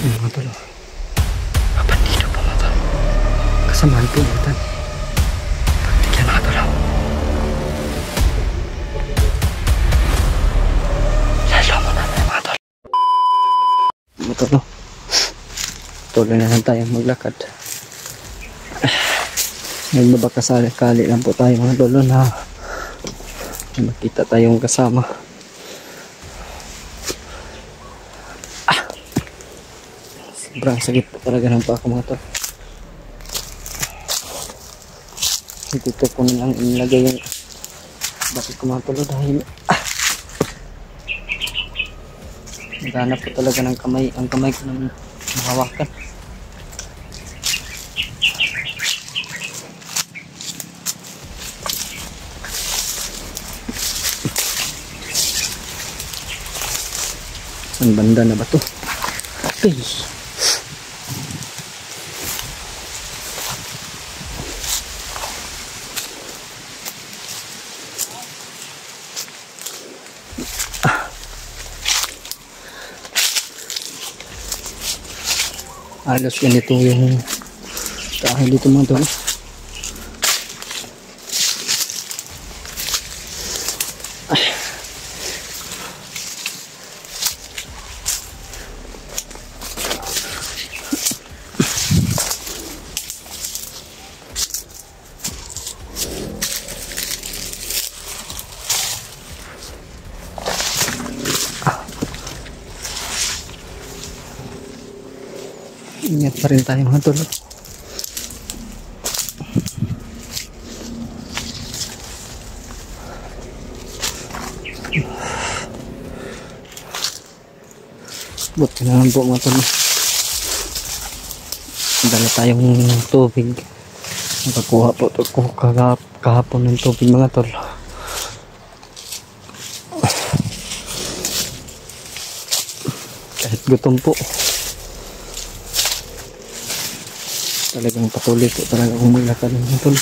Mga tol. Dapat dito po mga tol. Kasamaan po yung tan. Tignan mga tol. Lalo mo na mga tol. Mga tol. Tuloy na lang tayo maglakad. Nagbabakasakali lang po tayo mga tol na makita tayong kasama. Sobrang sakit po talaga ng pako mga tol. Dito ko na lang inilagay yung bakit ko mga tol dahil naghanap po talaga ng kamay, ang kamay ko ng mahawakan. Ang banda na ba to? Okay. Halos ganito yung dahil dito mga tol. Ingat pa rin tayo mga tol. Buti na lang po mga tol. Dala tayong tubig. Nakakuha po ito ko kahapon ng tubig mga tol. Kahit gutom po. Talagang patuloy po talaga kung maglakad ng tol.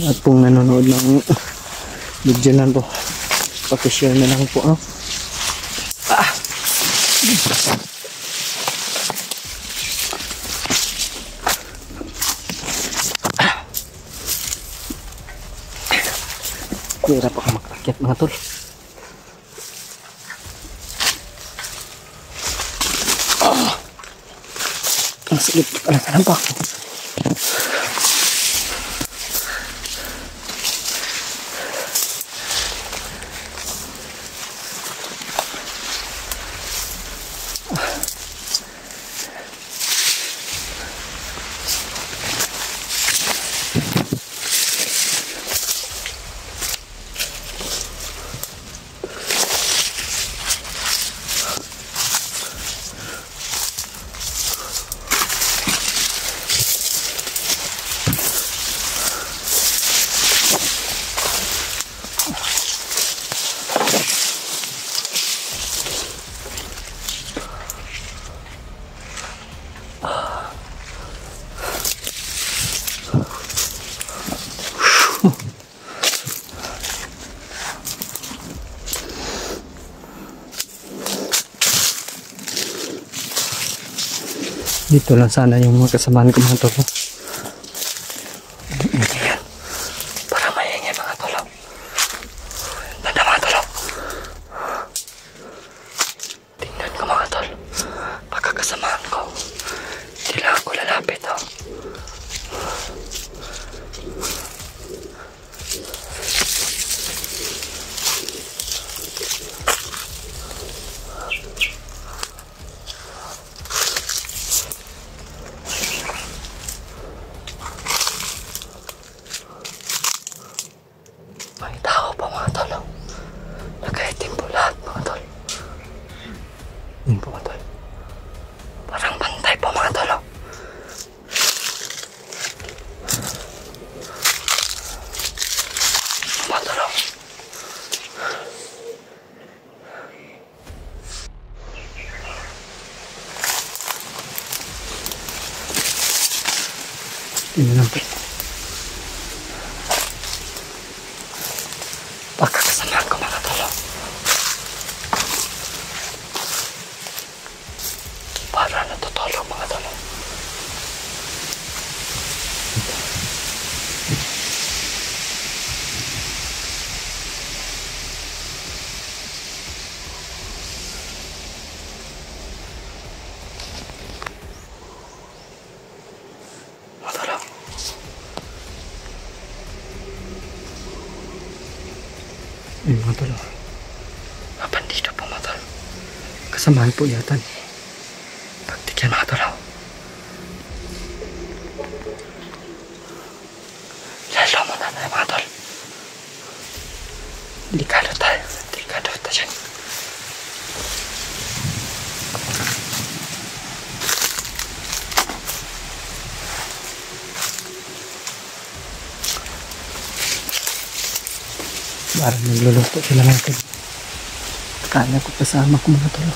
At kung nanonood ng video na po, pakishare na lang po. Hirap ako makakyat mga tol. Ang sakit talaga ng pako. Dito lang sana yung mga kasamaan ko mga tol. Ayan. Para maingay mga tol. Banda mga tol. Tingnan ko mga tol. Pagkakasamaan ko. Hindi lang ako lalapit. Yun na lang po. Pagkakasamahan ko mga tol. Para natutulog mga tol. Ay mga tol, bandito po mga tol. Kasamahan po yata ni Taktik yan mga tol. Lalo muna tayo mga tol. Delikado tayo dyan. Parang nagluluto sila mga tol. Kala ko kasama ko mga tol.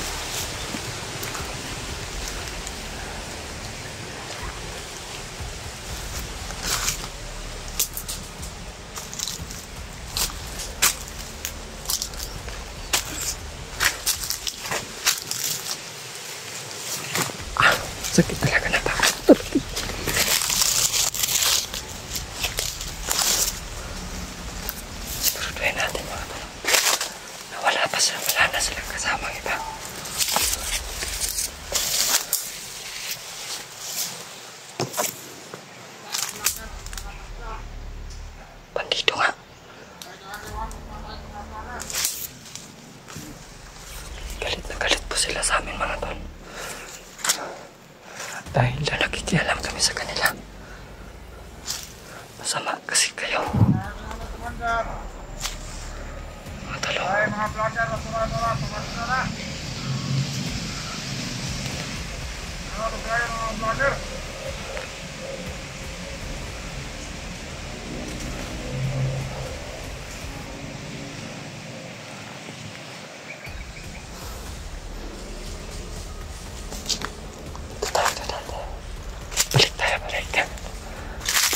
Sakit talaga na bakit. Turutuin natin mga tol. Wala na silang kasamang iba. Bandito nga. Galit na galit po sila sa amin mga tol. Dahil na nakikialam kami sa kanila. Masama kasi kayo. Mga talo. Balik.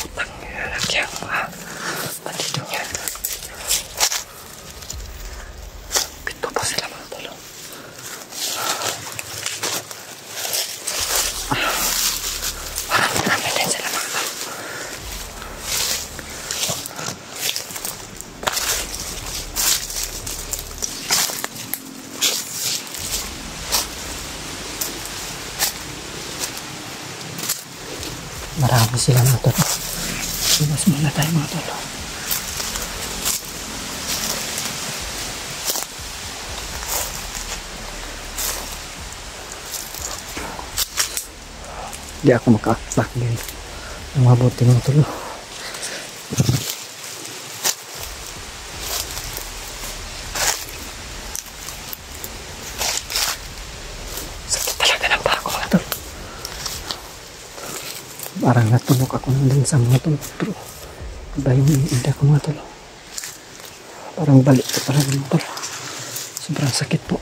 Putang anak yang bandito niya. Pito pa sila mga talo. Marami din sila mga talo. Marami sila mga tol. Iwas muna tayo mga tol. Hindi ako maka-attack din. Ang mabuti mga tol. Sakit talaga ng pako mga tol. Parang natulog ako nandun sa mga tol. Pero iba yung iniinda ko mga tol. Parang balik ko pala mga tol. Sobrang sakit po.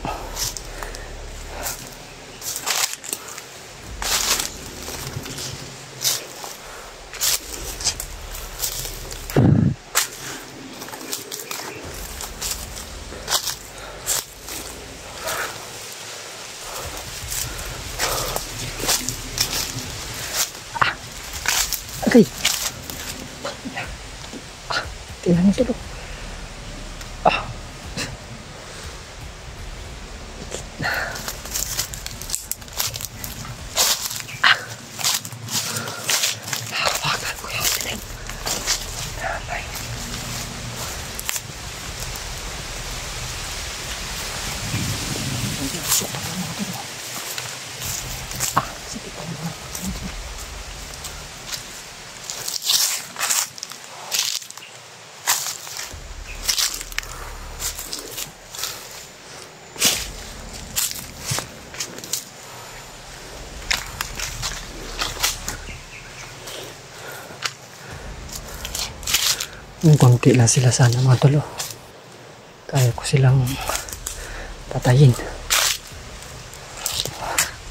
Okay. Tingnan nyo dulu. Hawakan ko yung tinig. Damay. Hindi ako siya pag mga dulu. Sige pa mga. Kung konti lang sila sana mga tolo, kaya ko silang patayin.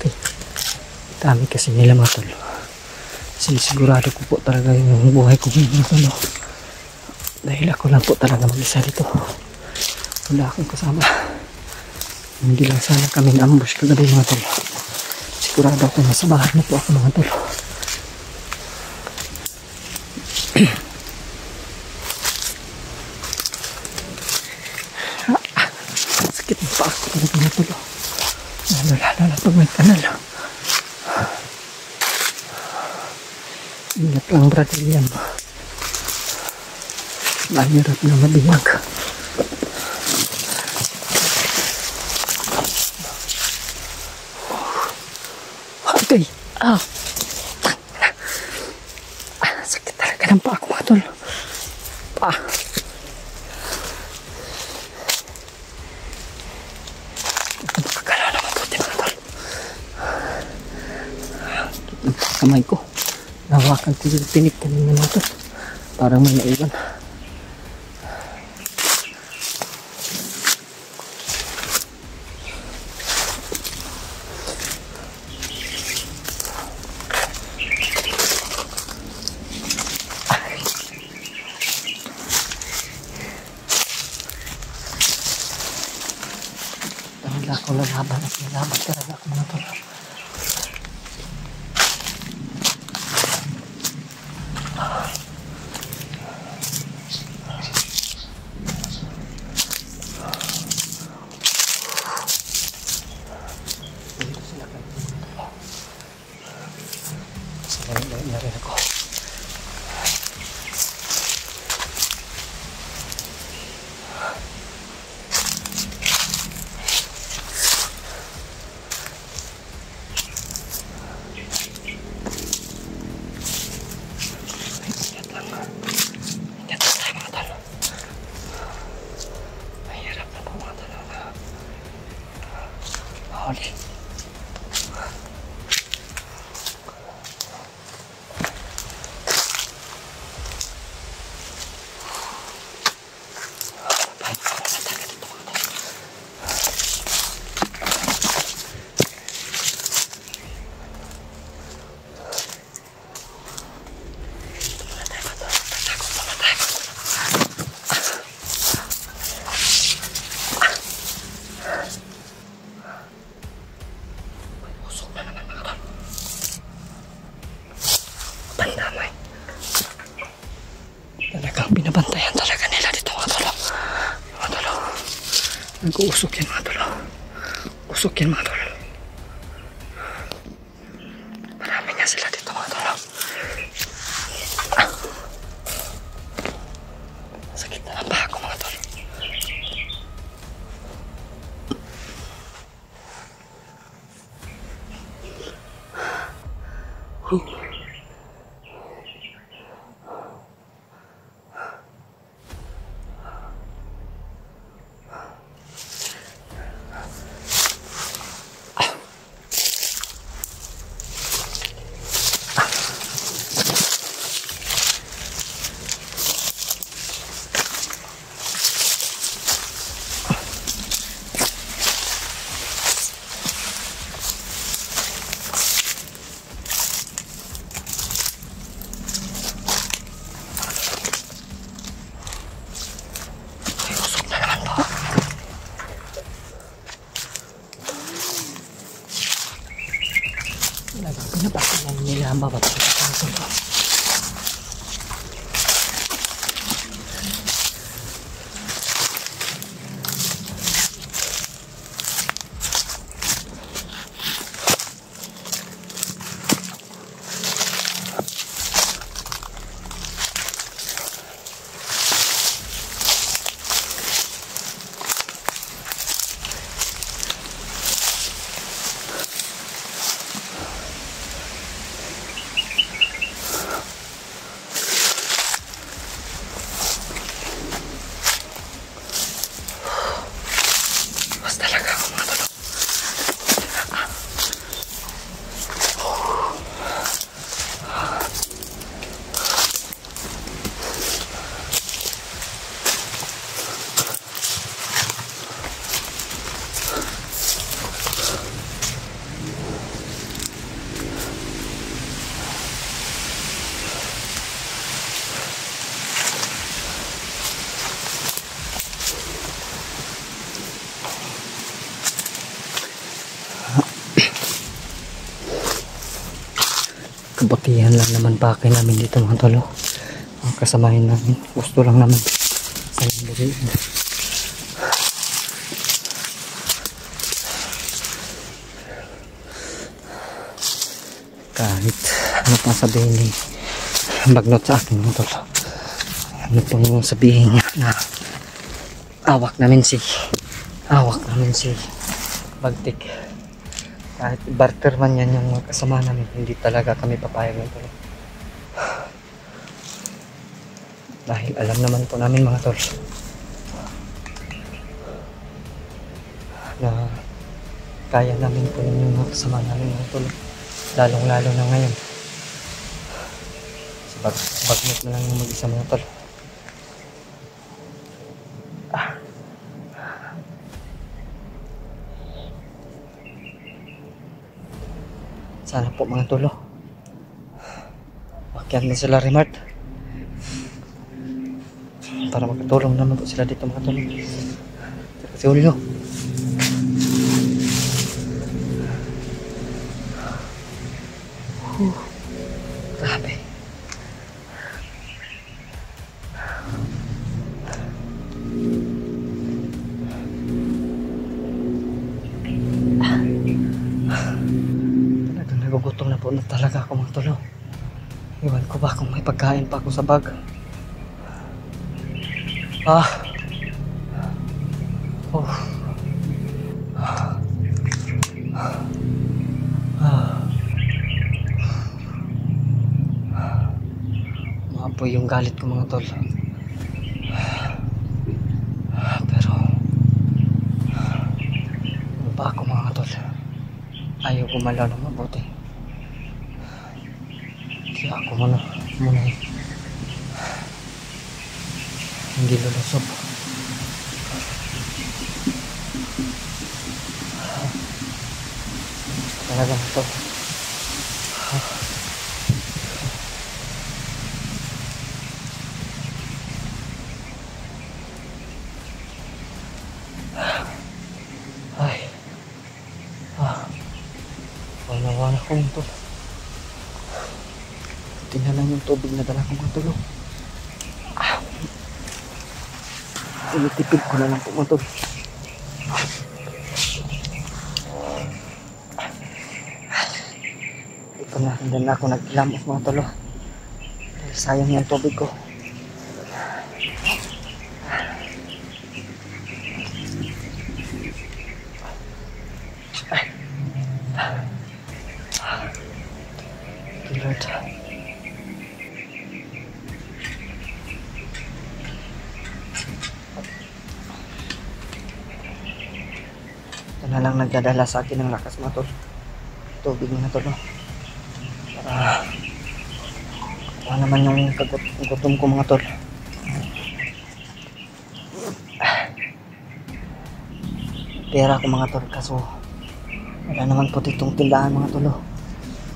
Okay. Dami kasi nila mga tolo. Sigurado ko po talaga yung buhay ko mga tol. Dahil ako lang po talaga mag-isa dito. Wala akong kasama. Hindi lang sana kami na-ambush kagabi mga tol. Sigurado ako nasa bahay na po ako mga tol. Sakit pa ako talaga mga tol. Lalo na pag may kanal. Ingat lang brother yan. Mahirap na mabiyag. Okay. Sakit talaga ng paa ko mga tol. Makagala na mabuti mga tol. Kamay ko. Nahawakan ko yung tinik kanina na ito. Parang may naiwan. Talaga ako lalaban at lalaban talaga ako mga tol. Na rin ako. Mahirap na po mga tol. Huli. Pandamay. Talagang binabantayan talaga nila dito mga tolo. Mga tolo. Nag-uusok yan mga tolo. Usok yan mga tolo. Marami nga sila dito mga tolo. Sakit na ang baha ko mga tolo. Pinapasok na nila ang bababa sa kaso. kabutihan lang naman bakit namin dito mga tol. Ang kasamahin namin, gusto lang naman sa libre. Kahit ano pang sabihin ni Bagnot sa akin mga tol, ano pang sabihin niya na awak namin si Bagtik, kahit barter man yan yung mga kasama namin, hindi talaga kami papayag ng tol. Dahil alam naman po namin mga tol na kaya namin po yung mga kasama namin mga tol, lalong lalo na ngayon si Bagnot na lang yung mag-isa mga tol. Sana po mga tolo makiyan na sila Remart para makatulong naman po sila dito mga tolo. Kasi ulo grabe. Nagugutom na po na talaga ako mga tolo. Iwan ko ba kung may pagkain pa ako sa bag. Maapoy yung galit ko mga tol. Pero ano pa ako mga tol, ayaw gumalaw ng mabuti. Kaya ako muna hindi lulusob. Talaga ito. Wala ko ito. Tingnan lang yung tubig na dala kong matulog. Tinitipid ko na lang po matulog. Ito na, hindi na ako nagkilamos mga tolo. Sayang yung tubig ko. Lord. Ito na lang nagdadala sa akin ng lakas mga tol. Tubig mga tol. Para naman yung gutom ko mga tol. Pera ko mga tol, kaso wala naman po ditong tindahan mga tol.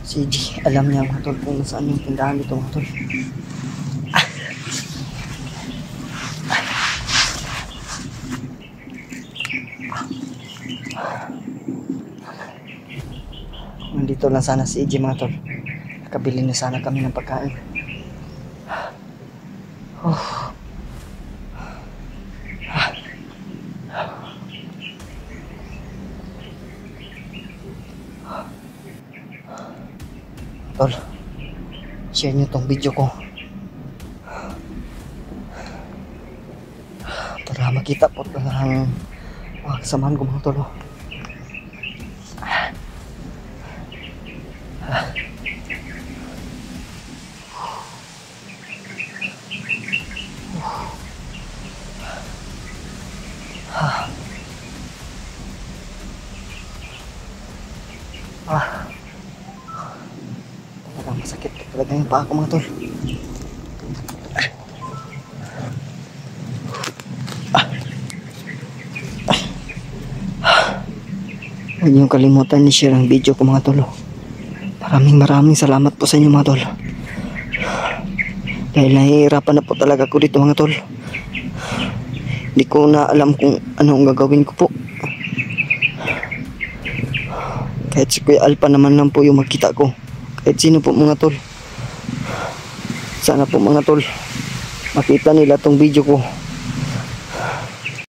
Si G, alam niya mga tol kung saan yung tindahan dito mga tol. Nandito lang sana si G mga tol. Nakabili na sana kami ng pagkain. Tol, share nyo tong video ko para makita po ng mga kasamahan ko mga tol. Talagang masakit talaga yung paa ko mga tol. Huwag niyong kalimutan i-share ang video ko mga tol. Maraming salamat po sa inyo mga tol. Dahil nahihirapan na po talaga ako dito mga tol. Hindi ko na alam kung anong gagawin ko po. Kahit si Kuya Alpa naman lang po yung magkita ko. kahit sino po mga tol. Sana po mga tol makita nila tong video ko